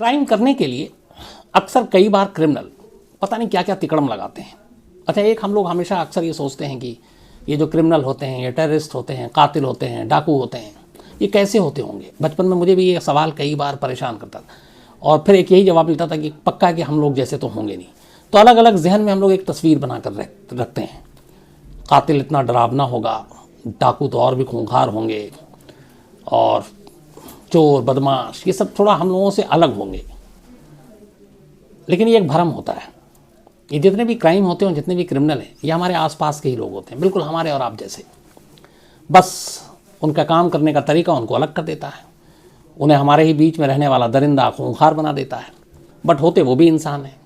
Crime करने के लिए अक्सर कई बार क्रिमिनल पता नहीं क्या क्या तिकड़म लगाते हैं। अच्छा, एक हम लोग हमेशा अक्सर ये सोचते हैं कि ये जो क्रिमिनल होते हैं, ये टेररिस्ट होते हैं, कातिल होते हैं, डाकू होते हैं, ये कैसे होते होंगे। बचपन में मुझे भी ये सवाल कई बार परेशान करता था और फिर एक यही जवाब मिलता था कि पक्का कि हम लोग जैसे तो होंगे नहीं। तो अलग अलग जहन में हम लोग एक तस्वीर बनाकर रखते हैं। कातिल इतना डरावना होगा, डाकू तो और भी खूंखार होंगे, और चोर बदमाश ये सब थोड़ा हम लोगों से अलग होंगे। लेकिन ये एक भ्रम होता है। ये जितने भी क्राइम होते हैं, जितने भी क्रिमिनल हैं, ये हमारे आसपास के ही लोग होते हैं, बिल्कुल हमारे और आप जैसे। बस उनका काम करने का तरीका उनको अलग कर देता है, उन्हें हमारे ही बीच में रहने वाला दरिंदा खूंखार बना देता है। बट होते वो भी इंसान हैं,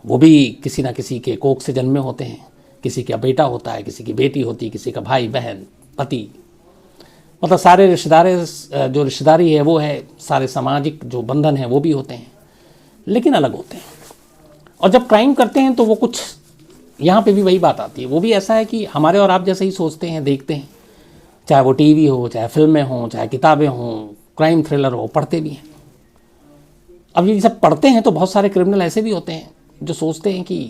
वो भी किसी ना किसी के कोख से जन्मे होते हैं। किसी का बेटा होता है, किसी की बेटी होती है, किसी का भाई बहन पति, मतलब सारे जो रिश्तेदारी है वो है, सारे सामाजिक जो बंधन है वो भी होते हैं, लेकिन अलग होते हैं। और जब क्राइम करते हैं तो वो कुछ यहाँ पे भी वही बात आती है। वो भी ऐसा है कि हमारे और आप जैसे ही सोचते हैं, देखते हैं, चाहे वो टीवी हो, चाहे फिल्में हों, चाहे किताबें हों, क्राइम थ्रिलर हो, पढ़ते भी हैं। अब ये सब पढ़ते हैं तो बहुत सारे क्रिमिनल ऐसे भी होते हैं जो सोचते हैं कि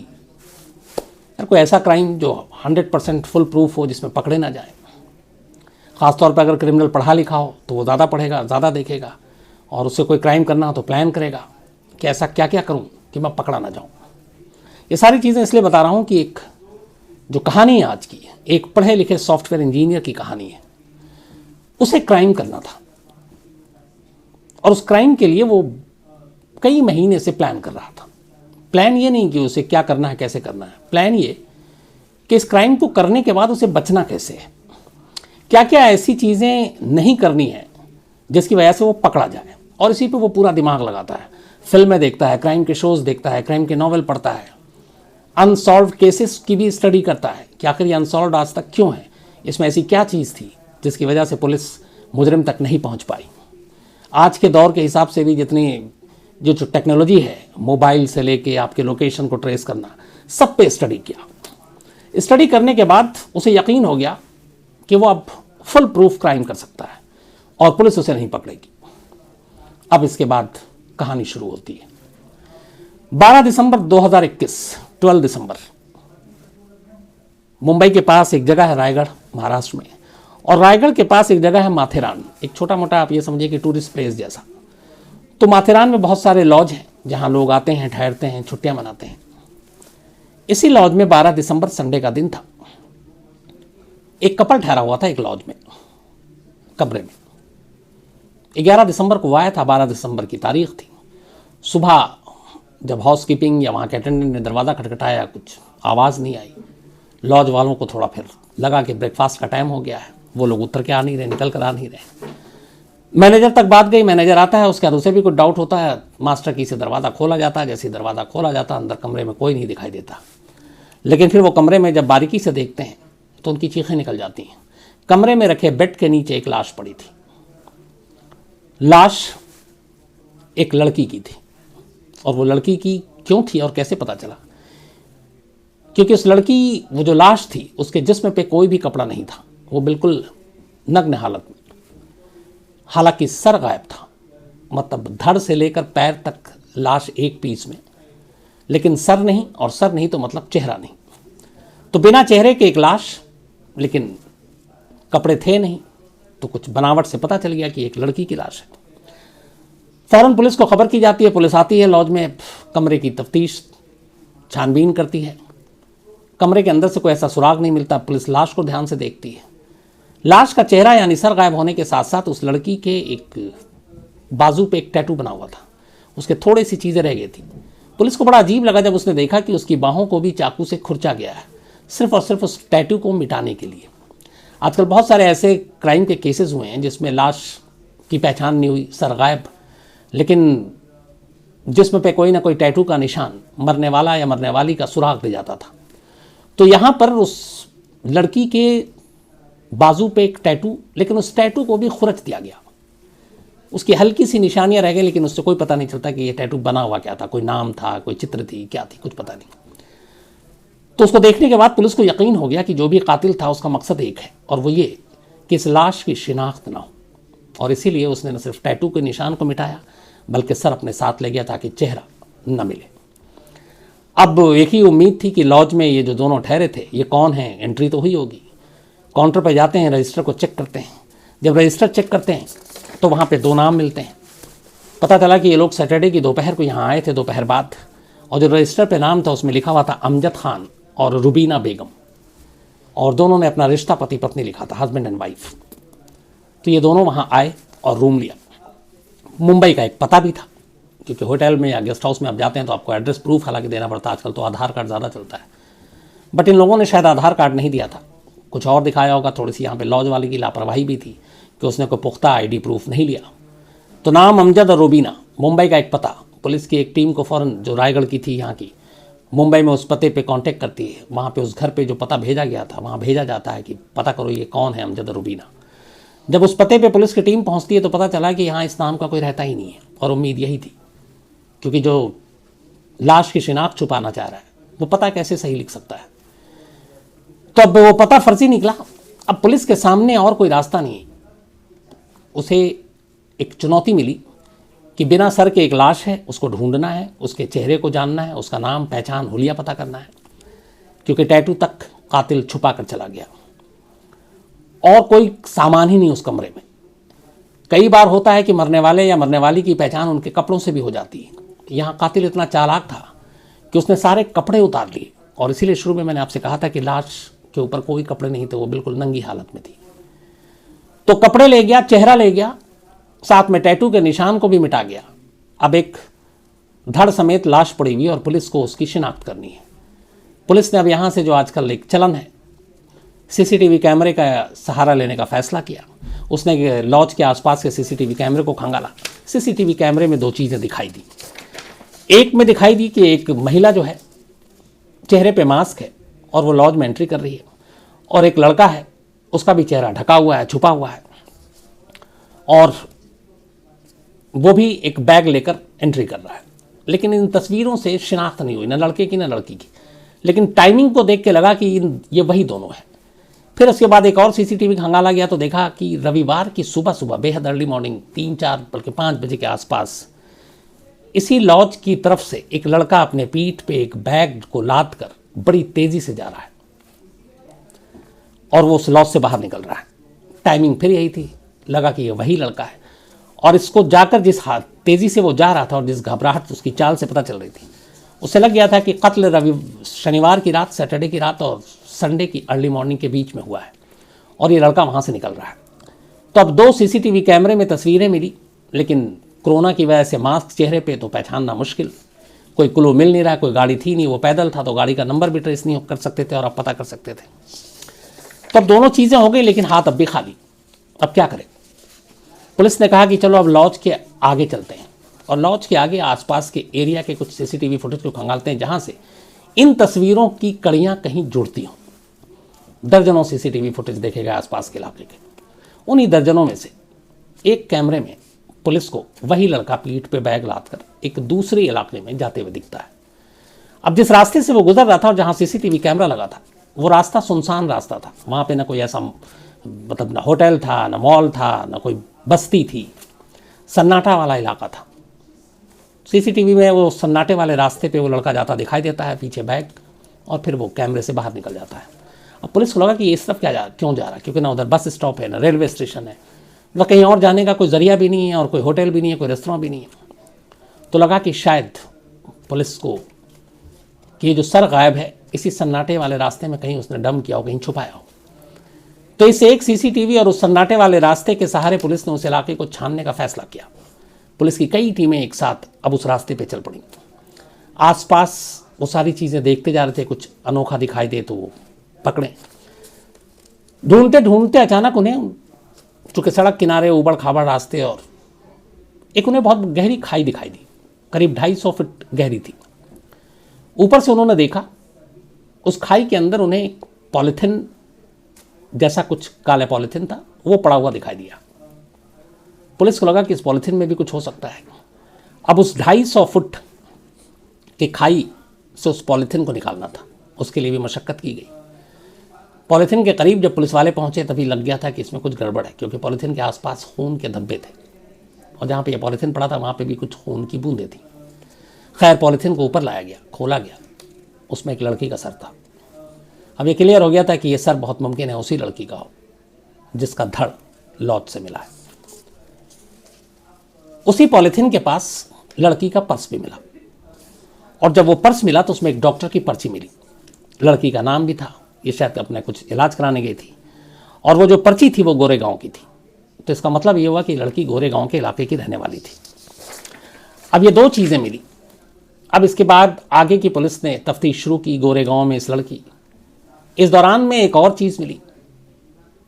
यार कोई ऐसा क्राइम जो 100% फुल प्रूफ हो, जिसमें पकड़े ना जाए। ख़ासतौर पर अगर क्रिमिनल पढ़ा लिखा हो तो वो ज़्यादा पढ़ेगा, ज़्यादा देखेगा, और उससे कोई क्राइम करना हो तो प्लान करेगा कि ऐसा क्या क्या करूं कि मैं पकड़ा ना जाऊं। ये सारी चीज़ें इसलिए बता रहा हूं कि एक जो कहानी है आज की, एक पढ़े लिखे सॉफ्टवेयर इंजीनियर की कहानी है। उसे क्राइम करना था और उस क्राइम के लिए वो कई महीने से प्लान कर रहा था। प्लान ये नहीं कि उसे क्या करना है, कैसे करना है, प्लान ये कि इस क्राइम को करने के बाद उसे बचना कैसे है, क्या क्या ऐसी चीज़ें नहीं करनी है जिसकी वजह से वो पकड़ा जाए। और इसी पे वो पूरा दिमाग लगाता है, फिल्में देखता है, क्राइम के शोज़ देखता है, क्राइम के नॉवल पढ़ता है, अनसॉल्व केसेस की भी स्टडी करता है कि आखिर ये अनसॉल्व आज तक क्यों है, इसमें ऐसी क्या चीज़ थी जिसकी वजह से पुलिस मुजरिम तक नहीं पहुंच पाई। आज के दौर के हिसाब से भी जितनी जो टेक्नोलॉजी है, मोबाइल से लेके आपके लोकेशन को ट्रेस करना, सब पे स्टडी किया। स्टडी करने के बाद उसे यकीन हो गया कि वो अब फुल प्रूफ क्राइम कर सकता है और पुलिस उसे नहीं पकड़ेगी। अब इसके बाद कहानी शुरू होती है। 12 दिसंबर 2021, 12 दिसंबर, मुंबई के पास एक जगह है रायगढ़, महाराष्ट्र में, और रायगढ़ के पास एक जगह है माथेरान, एक छोटा मोटा आप ये समझिए कि टूरिस्ट प्लेस जैसा। तो माथेरान में बहुत सारे लॉज हैं जहां लोग आते हैं, ठहरते हैं, छुट्टियां मनाते हैं। इसी लॉज में 12 दिसंबर संडे का दिन था। एक कपल ठहरा हुआ था एक लॉज में, कमरे में। 11 दिसंबर को आया था, 12 दिसंबर की तारीख थी। सुबह जब हाउसकीपिंग या वहाँ के अटेंडेंट ने दरवाज़ा खटखटाया, कुछ आवाज़ नहीं आई। लॉज वालों को थोड़ा फिर लगा कि ब्रेकफास्ट का टाइम हो गया है, वो लोग उतर के आ नहीं रहे, निकल कर आ नहीं रहे। मैनेजर तक बात गई, मैनेजर आता है, उसके बाद उसे भी कुछ डाउट होता है। मास्टर की से दरवाज़ा खोला जाता है, जैसे ही दरवाज़ा खोला जाता है अंदर कमरे में कोई नहीं दिखाई देता। लेकिन फिर वो कमरे में जब बारीकी से देखते हैं तो उनकी चीखें निकल जाती हैं। कमरे में रखे बेड के नीचे एक लाश पड़ी थी। लाश एक लड़की की थी, और वो लड़की की क्यों थी और कैसे पता चला, क्योंकि उस लड़की, वो जो लाश थी, उसके जिस्म पे कोई भी कपड़ा नहीं था, वो बिल्कुल नग्न हालत में। हालांकि सर गायब था, मतलब धड़ से लेकर पैर तक लाश एक पीस में, लेकिन सर नहीं, और सर नहीं तो मतलब चेहरा नहीं। तो बिना चेहरे के एक लाश, लेकिन कपड़े थे नहीं, तो कुछ बनावट से पता चल गया कि एक लड़की की लाश है। फौरन पुलिस को खबर की जाती है, पुलिस आती है लॉज में, कमरे की तफ्तीश, छानबीन करती है। कमरे के अंदर से कोई ऐसा सुराग नहीं मिलता। पुलिस लाश को ध्यान से देखती है। लाश का चेहरा यानी सर गायब होने के साथ साथ उस लड़की के एक बाजू पे एक टैटू बना हुआ था, उसके थोड़ी सी चीज़ें रह गई थी। पुलिस को बड़ा अजीब लगा जब उसने देखा कि उसकी बाहों को भी चाकू से खुरचा गया है, सिर्फ और सिर्फ उस टैटू को मिटाने के लिए। आजकल बहुत सारे ऐसे क्राइम के केसेस हुए हैं जिसमें लाश की पहचान नहीं हुई, सर गायब, लेकिन जिस्म पे कोई ना कोई टैटू का निशान, मरने वाला या मरने वाली का सुराग दे जाता था। तो यहाँ पर उस लड़की के बाजू पे एक टैटू, लेकिन उस टैटू को भी खुरच दिया गया। उसकी हल्की सी निशानियां रह गई, लेकिन उससे कोई पता नहीं चलता कि ये टैटू बना हुआ क्या था, कोई नाम था, कोई चित्र थी, क्या थी, कुछ पता नहीं। तो उसको देखने के बाद पुलिस को यकीन हो गया कि जो भी कातिल था उसका मकसद एक है, और वो ये कि इस लाश की शिनाख्त ना हो। और इसीलिए उसने न सिर्फ टैटू के निशान को मिटाया, बल्कि सर अपने साथ ले गया ताकि चेहरा न मिले। अब एक ही उम्मीद थी कि लॉज में ये जो दोनों ठहरे थे ये कौन है, एंट्री तो हुई होगी। काउंटर पर जाते हैं, रजिस्टर को चेक करते हैं। जब रजिस्टर चेक करते हैं तो वहाँ पे 2 नाम मिलते हैं। पता चला कि ये लोग सैटरडे की दोपहर को यहाँ आए थे, दोपहर बाद, और जो रजिस्टर पे नाम था उसमें लिखा हुआ था अमजद खान और रुबीना बेगम, और दोनों ने अपना रिश्ता पति पत्नी लिखा था, हस्बैंड एंड वाइफ। तो ये दोनों वहाँ आए और रूम लिया। मुंबई का एक पता भी था, क्योंकि होटल में या गेस्ट हाउस में आप जाते हैं तो आपको एड्रेस प्रूफ हालांकि देना पड़ता है। आजकल तो आधार कार्ड ज़्यादा चलता है, बट इन लोगों ने शायद आधार कार्ड नहीं दिया था, कुछ और दिखाया होगा। थोड़ी सी यहाँ पे लॉज वाले की लापरवाही भी थी कि उसने कोई पुख्ता आईडी प्रूफ नहीं लिया। तो नाम अमजद और रुबीना, मुंबई का एक पता। पुलिस की एक टीम को फ़ौरन, जो रायगढ़ की थी यहाँ की, मुंबई में उस पते पे कांटेक्ट करती है। वहाँ पे उस घर पे जो पता भेजा गया था वहाँ भेजा जाता है कि पता करो ये कौन है अमजद और रुबीना। जब उस पते पे पुलिस की टीम पहुँचती है तो पता चला कि यहाँ इस नाम का कोई रहता ही नहीं है, और उम्मीद यही थी, क्योंकि जो लाश की शिनाख्त छुपाना चाह रहा है वो पता कैसे सही लिख सकता है। तो अब वो पता फर्जी निकला। अब पुलिस के सामने और कोई रास्ता नहीं है। उसे एक चुनौती मिली कि बिना सर के एक लाश है, उसको ढूंढना है, उसके चेहरे को जानना है, उसका नाम, पहचान, हुलिया पता करना है, क्योंकि टैटू तक कातिल छुपा कर चला गया और कोई सामान ही नहीं उस कमरे में। कई बार होता है कि मरने वाले या मरने वाली की पहचान उनके कपड़ों से भी हो जाती है। यहाँ कातिल इतना चालाक था कि उसने सारे कपड़े उतार लिए, और इसीलिए शुरू में मैंने आपसे कहा था कि लाश के ऊपर कोई कपड़े नहीं थे, वो बिल्कुल नंगी हालत में थी। तो कपड़े ले गया, चेहरा ले गया, साथ में टैटू के निशान को भी मिटा गया। अब एक धड़ समेत लाश पड़ी हुई और पुलिस को उसकी शिनाख्त करनी है। पुलिस ने अब यहाँ से, जो आजकल एक चलन है, सीसीटीवी कैमरे का सहारा लेने का फैसला किया। उसने लॉज के आसपास के सीसीटीवी कैमरे को खंगाला। सीसीटीवी कैमरे में 2 चीज़ें दिखाई दी। एक में दिखाई दी कि एक महिला जो है, चेहरे पे मास्क है और वो लॉज में एंट्री कर रही है, और एक लड़का है, उसका भी चेहरा ढका हुआ है, छुपा हुआ है, और वो भी एक बैग लेकर एंट्री कर रहा है। लेकिन इन तस्वीरों से शिनाख्त नहीं हुई, न लड़के की न लड़की की, लेकिन टाइमिंग को देख के लगा कि ये वही दोनों हैं। फिर उसके बाद एक और सीसीटीवी खंगाला गया तो देखा कि रविवार की सुबह सुबह, बेहद अर्ली मॉर्निंग, 3-4 बल्कि 5 बजे के आसपास, इसी लॉज की तरफ से एक लड़का अपने पीठ पे एक बैग को लाद कर बड़ी तेजी से जा रहा है, और वो उस लॉज से बाहर निकल रहा है। टाइमिंग फिर यही थी, लगा कि ये वही लड़का है। और इसको जाकर जिस तेजी से वो जा रहा था और जिस घबराहट उसकी चाल से पता चल रही थी, उससे लग गया था कि कत्ल शनिवार की रात, सैटरडे की रात और संडे की अर्ली मॉर्निंग के बीच में हुआ है, और ये लड़का वहाँ से निकल रहा है। तो अब 2 सीसीटीवी कैमरे में तस्वीरें मिली, लेकिन कोरोना की वजह से मास्क चेहरे पे तो पहचानना मुश्किल, कोई क्लू मिल नहीं रहा, कोई गाड़ी थी नहीं, वो पैदल था तो गाड़ी का नंबर भी ट्रेस नहीं कर सकते थे और अब पता कर सकते थे। तो अब दोनों चीज़ें हो गई, लेकिन हाथ अब भी खाली। अब क्या करें? पुलिस ने कहा कि चलो अब लॉज के आगे चलते हैं, और लॉज के आगे आसपास के एरिया के कुछ सीसीटीवी फुटेज को खंगालते हैं, जहाँ से इन तस्वीरों की कड़ियाँ कहीं जुड़ती हों। दर्जनों सीसीटीवी फुटेज देखे गए आसपास के इलाके के। उन्हीं दर्जनों में से एक कैमरे में पुलिस को वही लड़का पीठ पे बैग लादकर एक दूसरे इलाके में जाते हुए दिखता है। अब जिस रास्ते से वो गुजर रहा था और जहाँ सीसीटीवी कैमरा लगा था, वो रास्ता सुनसान रास्ता था। वहाँ पे ना कोई ऐसा, मतलब ना होटल था, ना मॉल था, ना कोई बस्ती थी, सन्नाटा वाला इलाका था। सीसीटीवी में वो सन्नाटे वाले रास्ते पे वो लड़का जाता दिखाई देता है, पीछे बैग, और फिर वो कैमरे से बाहर निकल जाता है। अब पुलिस को लगा कि इस तरफ क्यों जा रहा है, क्योंकि ना उधर बस स्टॉप है, ना रेलवे स्टेशन है, वह कहीं और जाने का कोई जरिया भी नहीं है, और कोई होटल भी नहीं है, कोई रेस्टोरेंट भी नहीं है। तो लगा कि शायद पुलिस को कि ये जो सर गायब है, इसी सन्नाटे वाले रास्ते में कहीं उसने डम किया हो, कहीं छुपाया हो। तो इस एक सीसीटीवी और उस सन्नाटे वाले रास्ते के सहारे पुलिस ने उस इलाके को छानने का फैसला किया। पुलिस की कई टीमें एक साथ अब उस रास्ते पे चल पड़ी। आसपास वो सारी चीज़ें देखते जा रहे थे, कुछ अनोखा दिखाई दे तो वो पकड़ें। ढूंढते ढूंढते अचानक उन्हें, चूँकि सड़क किनारे ऊबड़ खाबड़ रास्ते, और एक उन्हें बहुत गहरी खाई दिखाई दी, करीब 250 फीट गहरी थी। ऊपर से उन्होंने देखा, उस खाई के अंदर उन्हें एक पॉलीथिन जैसा कुछ काला पॉलीथिन था, वो पड़ा हुआ दिखाई दिया। पुलिस को लगा कि इस पॉलीथिन में भी कुछ हो सकता है। अब उस 250 फुट के खाई से उस पॉलीथिन को निकालना था, उसके लिए भी मशक्क़त की गई। पॉलीथिन के करीब जब पुलिस वाले पहुंचे तभी लग गया था कि इसमें कुछ गड़बड़ है, क्योंकि पॉलीथिन के आसपास खून के धब्बे थे। और जहाँ पे ये पॉलीथीन पड़ा था वहाँ पे भी कुछ खून की बूंदें थी। खैर पॉलीथीन को ऊपर लाया गया, खोला गया, उसमें एक लड़की का सर था। अब ये क्लियर हो गया था कि ये सर बहुत मुमकिन है उसी लड़की का हो जिसका धड़ लॉज से मिला है। उसी पॉलीथीन के पास लड़की का पर्स भी मिला, और जब वो पर्स मिला तो उसमें एक डॉक्टर की पर्ची मिली, लड़की का नाम भी था, ये शायद अपने कुछ इलाज कराने गई थी, और वो जो पर्ची थी वो गोरेगांव की थी। तो इसका मतलब ये हुआ कि लड़की गोरेगांव के इलाके की रहने वाली थी। अब ये दो चीज़ें मिली। अब इसके बाद आगे की पुलिस ने तफ्तीश शुरू की गोरेगांव में इस लड़की। इस दौरान में एक और चीज़ मिली,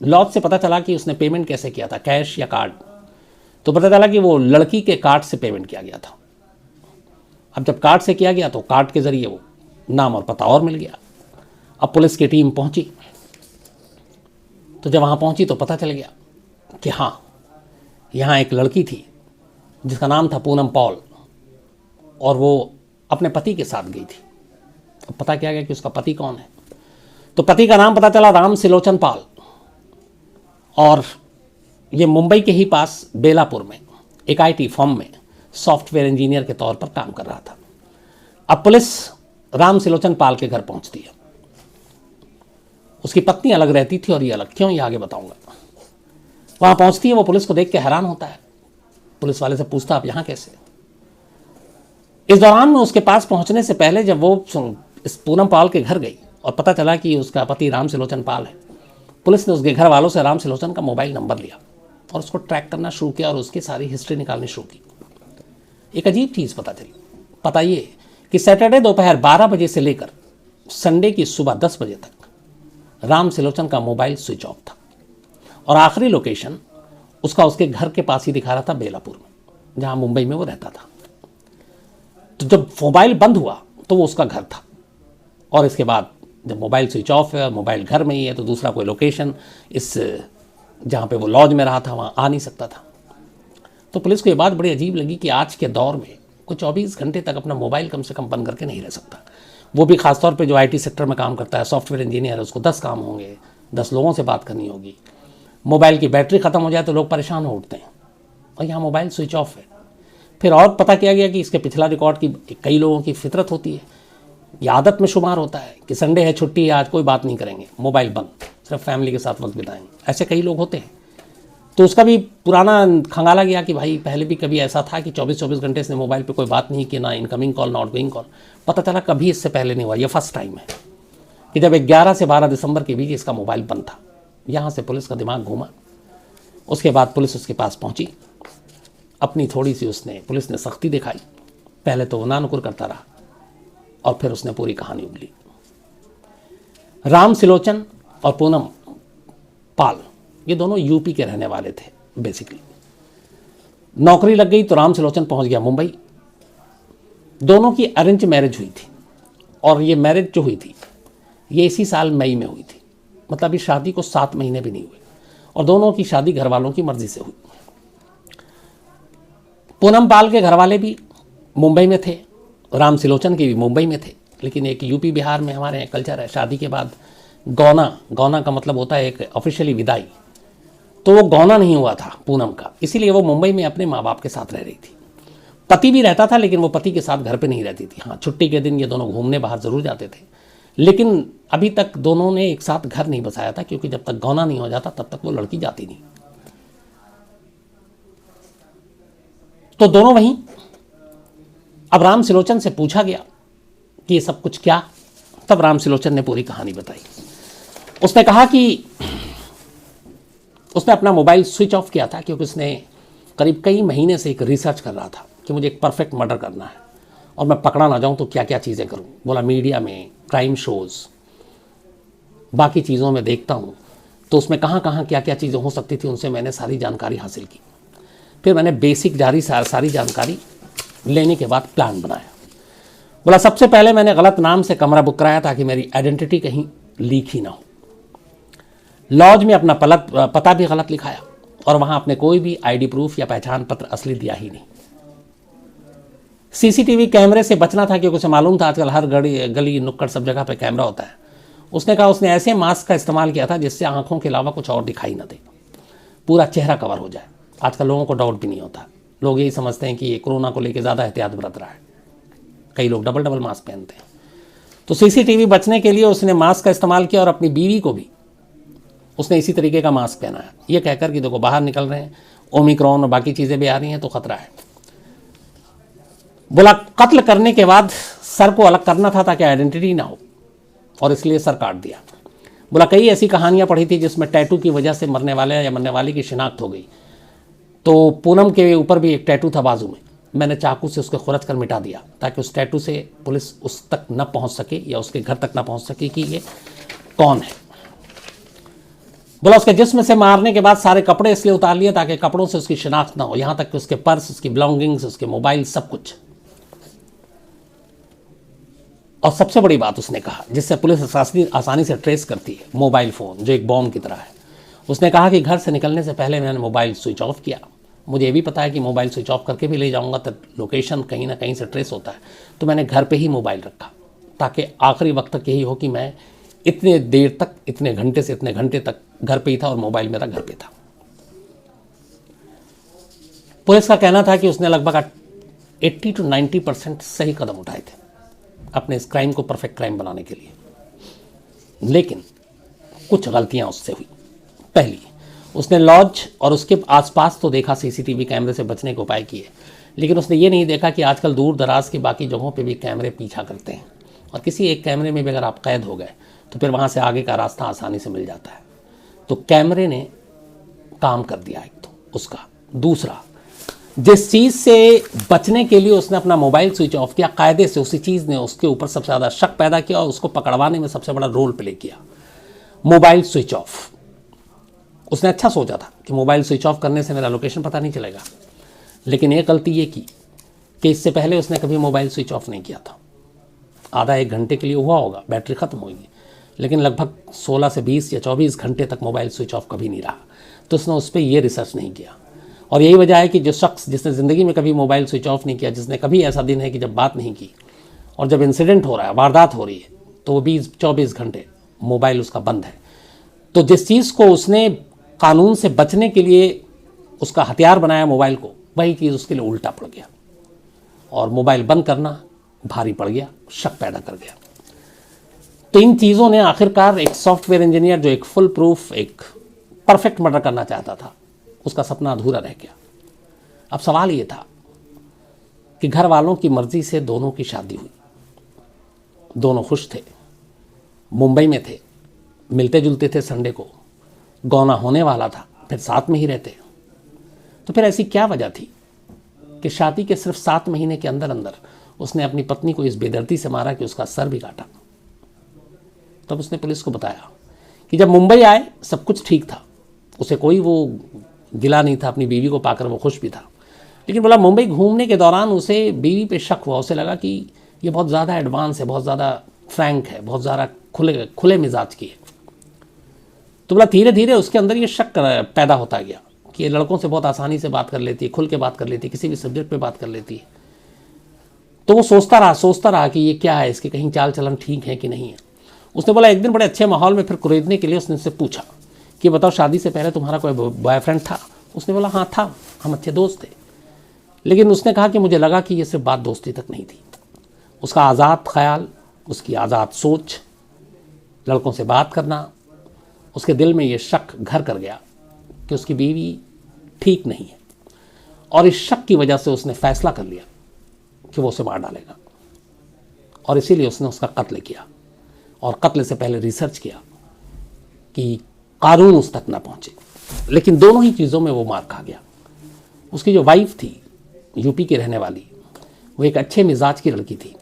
लॉज से पता चला कि उसने पेमेंट कैसे किया था, कैश या कार्ड। तो पता चला कि वो लड़की के कार्ड से पेमेंट किया गया था। अब जब कार्ड से किया गया तो कार्ड के ज़रिए वो नाम और पता और मिल गया। अब पुलिस की टीम पहुंची, तो जब वहाँ पहुंची तो पता चल गया कि हाँ, यहाँ एक लड़की थी जिसका नाम था पूनम पॉल, और वो अपने पति के साथ गई थी। अब पता क्या गया कि उसका पति कौन है, तो पति का नाम पता चला राम सिलोचन पाल, और ये मुंबई के ही पास बेलापुर में एक आईटी फर्म में सॉफ्टवेयर इंजीनियर के तौर पर काम कर रहा था। अब पुलिस राम सिलोचन पाल के घर पहुंचती है। उसकी पत्नी अलग रहती थी और ये अलग, क्यों ये आगे बताऊंगा। वहां पहुंचती है, वो पुलिस को देख के हैरान होता है। पुलिस वाले से पूछता आप यहां कैसे। इस दौरान में उसके पास पहुंचने से पहले जब वो इस पूनम पाल के घर गई और पता चला कि उसका पति राम सिलोचन पाल है, पुलिस ने उसके घर वालों से राम सिलोचन का मोबाइल नंबर लिया और उसको ट्रैक करना शुरू किया और उसकी सारी हिस्ट्री निकालनी शुरू की। एक अजीब चीज़ पता चली। पता ये कि सैटरडे दोपहर 12 बजे से लेकर संडे की सुबह 10 बजे तक राम सिलोचन का मोबाइल स्विच ऑफ था, और आखिरी लोकेशन उसका उसके घर के पास ही दिखा रहा था, बेलापुर में, जहां मुंबई में वो रहता था। तो जब मोबाइल बंद हुआ तो वो उसका घर था, और इसके बाद जब मोबाइल स्विच ऑफ है और मोबाइल घर में ही है तो दूसरा कोई लोकेशन इस जहाँ पे वो लॉज में रहा था वहाँ आ नहीं सकता था। तो पुलिस को ये बात बड़ी अजीब लगी कि आज के दौर में कोई 24 घंटे तक अपना मोबाइल कम से कम बंद करके नहीं रह सकता। वो भी खासतौर पे जो आईटी सेक्टर में काम करता है, सॉफ्टवेयर इंजीनियर है, उसको 10 काम होंगे, 10 लोगों से बात करनी होगी। मोबाइल की बैटरी ख़त्म हो जाए तो लोग परेशान हो उठते हैं, और यहाँ मोबाइल स्विच ऑफ है। फिर और पता किया गया कि इसके पिछला रिकॉर्ड की कई लोगों की फितरत होती है, ये आदत में शुमार होता है कि संडे है, छुट्टी है, आज कोई बात नहीं करेंगे, मोबाइल बंद, सिर्फ फैमिली के साथ वक्त बिताएंगे। ऐसे कई लोग होते हैं। तो उसका भी पुराना खंगाला गया कि भाई पहले भी कभी ऐसा था कि 24-24 घंटे इसने मोबाइल पे कोई बात नहीं की, ना इनकमिंग कॉल ना आउटगोइंग कॉल। पता चला कभी इससे पहले नहीं हुआ, ये फर्स्ट टाइम है कि जब 11 से 12 दिसंबर के बीच इसका मोबाइल बंद था। यहाँ से पुलिस का दिमाग घूमा। उसके बाद पुलिस उसके पास पहुँची, अपनी थोड़ी सी पुलिस ने सख्ती दिखाई। पहले तो वो नानुकुर करता रहा, और फिर उसने पूरी कहानी उगली। राम सिलोचन और पूनम पाल ये दोनों यूपी के रहने वाले थे बेसिकली। नौकरी लग गई तो राम सिलोचन पहुंच गया मुंबई। दोनों की अरेंज मैरिज हुई थी, और ये मैरिज जो हुई थी ये इसी साल मई में हुई थी। मतलब इस शादी को 7 महीने भी नहीं हुए, और दोनों की शादी घर वालों की मर्जी से हुई। पूनम पाल के घर वाले भी मुंबई में थे, राम सिलोचन के भी मुंबई में थे। लेकिन एक यूपी बिहार में हमारे यहाँ कल्चर है, शादी के बाद गौना का मतलब होता है एक ऑफिशियली विदाई। तो वो गौना नहीं हुआ था पूनम का, इसीलिए वो मुंबई में अपने माँ बाप के साथ रह रही थी। पति भी रहता था, लेकिन वो पति के साथ घर पे नहीं रहती थी। हाँ, छुट्टी के दिन ये दोनों घूमने बाहर ज़रूर जाते थे, लेकिन अभी तक दोनों ने एक साथ घर नहीं बसाया था, क्योंकि जब तक गौना नहीं हो जाता तब तक वो लड़की जाती नहीं। तो दोनों वहीं। अब राम सिलोचन से पूछा गया कि ये सब कुछ क्या। तब राम सिलोचन ने पूरी कहानी बताई। उसने कहा कि उसने अपना मोबाइल स्विच ऑफ किया था, क्योंकि उसने करीब कई महीने से एक रिसर्च कर रहा था कि मुझे एक परफेक्ट मर्डर करना है, और मैं पकड़ा ना जाऊं तो क्या क्या चीज़ें करूं। बोला मीडिया में, क्राइम शोज़, बाकी चीज़ों में देखता हूं, तो उसमें कहाँ कहाँ क्या क्या चीज़ें हो सकती थी, उनसे मैंने सारी जानकारी हासिल की। फिर मैंने बेसिक सारी जानकारी लेने के बाद प्लान बनाया। बोला सबसे पहले मैंने गलत नाम से कमरा बुक कराया ताकि मेरी आइडेंटिटी कहीं लीक ही ना हो। लॉज में अपना पता भी गलत लिखाया, और वहां अपने कोई भी आईडी प्रूफ या पहचान पत्र असली दिया ही नहीं। सीसीटीवी कैमरे से बचना था, क्योंकि उसे मालूम था आजकल हर गली नुक्कड़ सब जगह पे कैमरा होता है। उसने कहा उसने ऐसे मास्क का इस्तेमाल किया था जिससे आंखों के अलावा कुछ और दिखाई ना दे, पूरा चेहरा कवर हो जाए। आजकल लोगों को डाउट भी नहीं होता, लोग यही समझते हैं कि ये कोरोना को लेकर ज़्यादा एहतियात बरत रहा है। कई लोग डबल डबल मास्क पहनते हैं। तो सीसीटीवी बचने के लिए उसने मास्क का इस्तेमाल किया और अपनी बीवी को भी उसने इसी तरीके का मास्क पहनाया, ये कहकर कि देखो बाहर निकल रहे हैं, ओमिक्रॉन और बाकी चीज़ें भी आ रही हैं तो खतरा है। बोला कत्ल करने के बाद सर को अलग करना था ताकि आइडेंटिटी ना हो, और इसलिए सर काट दिया। बोला कई ऐसी कहानियां पढ़ी थी जिसमें टैटू की वजह से मरने वाले या मरने वाले की शिनाख्त हो गई। तो पूनम के ऊपर भी एक टैटू था बाजू में, मैंने चाकू से उसको खुरच कर मिटा दिया ताकि उस टैटू से पुलिस उस तक न पहुंच सके या उसके घर तक न पहुंच सके कि ये कौन है। बोला उसके जिस्म से मारने के बाद सारे कपड़े इसलिए उतार लिए ताकि कपड़ों से उसकी शिनाख्त ना हो, यहां तक कि उसके पर्स, उसकी बिलोंगिंग्स, उसके मोबाइल, सब कुछ। और सबसे बड़ी बात उसने कहा जिससे पुलिस आसानी से ट्रेस करती है, मोबाइल फ़ोन जो एक बॉम्ब की तरह है। उसने कहा कि घर से निकलने से पहले मैंने मोबाइल स्विच ऑफ किया। मुझे ये भी पता है कि मोबाइल स्विच ऑफ करके भी ले जाऊंगा तो लोकेशन कहीं ना कहीं से ट्रेस होता है, तो मैंने घर पे ही मोबाइल रखा ताकि आखिरी वक्त तक यही हो कि मैं इतने देर तक, इतने घंटे से इतने घंटे तक घर पे ही था और मोबाइल मेरा घर पे था। पुलिस का कहना था कि उसने लगभग 80 to 90% सही कदम उठाए थे अपने इस क्राइम को परफेक्ट क्राइम बनाने के लिए, लेकिन कुछ गलतियां उससे हुई। पहली, उसने लॉज और उसके आसपास तो देखा, सीसीटीवी कैमरे से बचने के उपाय किए, लेकिन उसने ये नहीं देखा कि आजकल दूर दराज की बाकी जगहों पे भी कैमरे पीछा करते हैं और किसी एक कैमरे में भी अगर आप कैद हो गए तो फिर वहाँ से आगे का रास्ता आसानी से मिल जाता है। तो कैमरे ने काम कर दिया एक तो उसका। दूसरा, जिस चीज़ से बचने के लिए उसने अपना मोबाइल स्विच ऑफ किया, कायदे से उसी चीज़ ने उसके ऊपर सबसे ज़्यादा शक पैदा किया और उसको पकड़वाने में सबसे बड़ा रोल प्ले किया। मोबाइल स्विच ऑफ, उसने अच्छा सोचा था कि मोबाइल स्विच ऑफ करने से मेरा लोकेशन पता नहीं चलेगा, लेकिन एक गलती ये की कि इससे पहले उसने कभी मोबाइल स्विच ऑफ नहीं किया था। आधा एक घंटे के लिए हुआ होगा, बैटरी ख़त्म होगी, लेकिन लगभग 16 से 20 या 24 घंटे तक मोबाइल स्विच ऑफ कभी नहीं रहा। तो उसने उस पर ये रिसर्च नहीं किया, और यही वजह है कि जो शख्स जिसने ज़िंदगी में कभी मोबाइल स्विच ऑफ नहीं किया, जिसने कभी ऐसा दिन है कि जब बात नहीं की और जब इंसिडेंट हो रहा है, वारदात हो रही है, तो वो 20-24 घंटे मोबाइल उसका बंद है। तो जिस चीज़ को उसने कानून से बचने के लिए उसका हथियार बनाया मोबाइल को, वही चीज़ उसके लिए उल्टा पड़ गया और मोबाइल बंद करना भारी पड़ गया, शक पैदा कर गया। तो इन चीज़ों ने आखिरकार एक सॉफ्टवेयर इंजीनियर जो एक फुल प्रूफ, एक परफेक्ट मर्डर करना चाहता था, उसका सपना अधूरा रह गया। अब सवाल ये था कि घर वालों की मर्जी से दोनों की शादी हुई, दोनों खुश थे, मुंबई में थे, मिलते जुलते थे, संडे को गौना होने वाला था, फिर साथ में ही रहते। तो फिर ऐसी क्या वजह थी कि शादी के सिर्फ 7 महीने के अंदर अंदर उसने अपनी पत्नी को इस बेदर्दी से मारा कि उसका सर भी काटा। तब उसने पुलिस को बताया कि जब मुंबई आए सब कुछ ठीक था, उसे कोई वो गिला नहीं था, अपनी बीवी को पाकर वो खुश भी था, लेकिन बोला मुंबई घूमने के दौरान उसे बीवी पे शक हुआ। उसे लगा कि ये बहुत ज़्यादा एडवांस है, बहुत ज़्यादा फ्रैंक है, बहुत ज़्यादा खुले मिजाज की है। तो बोला धीरे धीरे उसके अंदर ये शक पैदा होता गया कि ये लड़कों से बहुत आसानी से बात कर लेती है, खुल के बात कर लेती है, किसी भी सब्जेक्ट पे बात कर लेती है। तो वो सोचता रहा कि ये क्या है, इसके कहीं चाल चलन ठीक है कि नहीं है। उसने बोला एक दिन बड़े अच्छे माहौल में फिर कुरेदने के लिए उसने उससे पूछा कि बताओ शादी से पहले तुम्हारा कोई बॉयफ्रेंड था? उसने बोला हाँ था, हम अच्छे दोस्त थे। लेकिन उसने कहा कि मुझे लगा कि ये सिर्फ बात दोस्ती तक नहीं थी। उसका आज़ाद ख्याल, उसकी आज़ाद सोच, लड़कों से बात करना, उसके दिल में ये शक घर कर गया कि उसकी बीवी ठीक नहीं है, और इस शक की वजह से उसने फैसला कर लिया कि वो उसे मार डालेगा, और इसीलिए उसने उसका कत्ल किया। और कत्ल से पहले रिसर्च किया कि कानून उस तक ना पहुंचे, लेकिन दोनों ही चीज़ों में वो मार खा गया। उसकी जो वाइफ थी, यूपी की रहने वाली, वो एक अच्छे मिजाज की लड़की थी,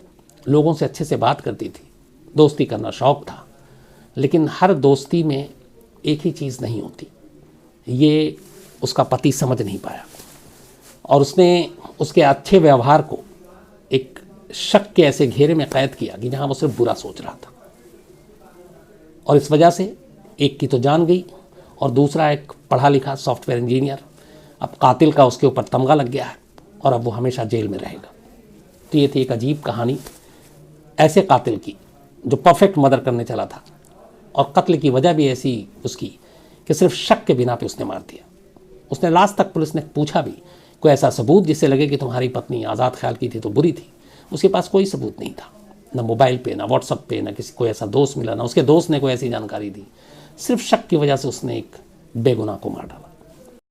लोगों से अच्छे से बात करती थी, दोस्ती करना शौक़ था, लेकिन हर दोस्ती में एक ही चीज़ नहीं होती, ये उसका पति समझ नहीं पाया, और उसने उसके अच्छे व्यवहार को एक शक के ऐसे घेरे में कैद किया कि जहाँ वो सिर्फ बुरा सोच रहा था। और इस वजह से एक की तो जान गई, और दूसरा एक पढ़ा लिखा सॉफ्टवेयर इंजीनियर, अब कातिल का उसके ऊपर तमगा लग गया है और अब वो हमेशा जेल में रहेगा। तो ये थी एक अजीब कहानी ऐसे कातिल की जो परफेक्ट मर्डर करने चला था, और कत्ल की वजह भी ऐसी उसकी कि सिर्फ शक के बिना पे उसने मार दिया। उसने लास्ट तक पुलिस ने पूछा भी कोई ऐसा सबूत जिससे लगे कि तुम्हारी पत्नी आज़ाद ख्याल की थी तो बुरी थी। उसके पास कोई सबूत नहीं था, ना मोबाइल पे, ना व्हाट्सअप पे, ना किसी कोई ऐसा दोस्त मिला, ना उसके दोस्त ने कोई ऐसी जानकारी दी। सिर्फ शक की वजह से उसने एक बेगुनाह को मार डाला।